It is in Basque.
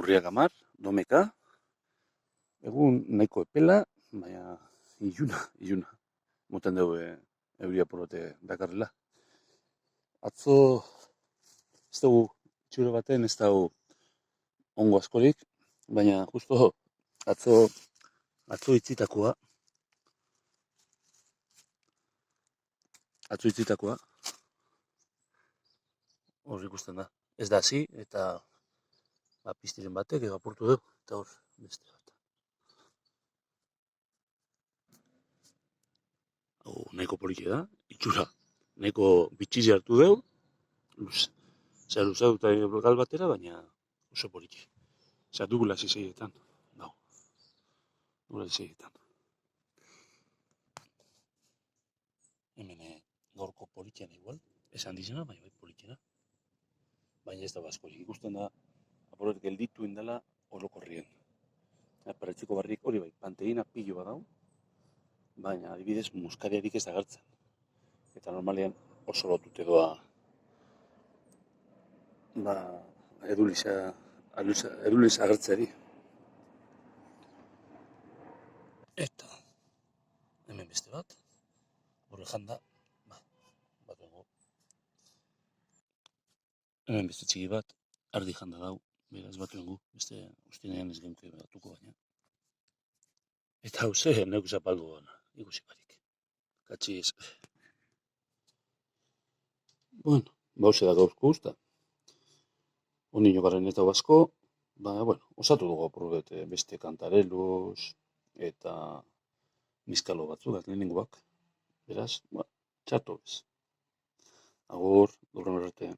Urriak 10, domeka, egun nahiko epela, baina iluna. Moten dugu euria porote dakarrela. Atzo, ez dugu itxura baten, ez dugu ongo askorik, baina justo atzo itzitakoa, hor ikusten da. Ez da hasi, eta piztiren batek apurtu du, eta hor beste bat. Hau nahiko poliki da, itxura. Nahiko bitxizi hartu dugu, luzatu eta gal batera, baina oso poliki. Dugula zizeietan. Dugula zizeietan. Hemen gaurko politiana igual, esan dizena, baina bai politiana. Baina ez da baskorik, ikusten da, apuret gelditu indela orokorrien. Paretziko barrik hori bai, panteina pilo bat dau, baina adibidez muskariarik ez da agertzen. Eta normalean oso lotute doa eduliz agertzeari. Eta hemen beste bat, horre janda, bat dugu. Hemen beste txiki bat, ardi janda dau, beraz bat dugu, beste ustinean ez genke batuko baina. Eta hau ze, neuk zapaldu gana, ikusi barik. Katxi ez. Bueno, bauze da gauzko usta. Ondino garen eta basko, osatu dugu aprobet beste kantarelos eta miskalo batzuk, lehenengoak. Beraz, txarto bez. Agur, durren arte.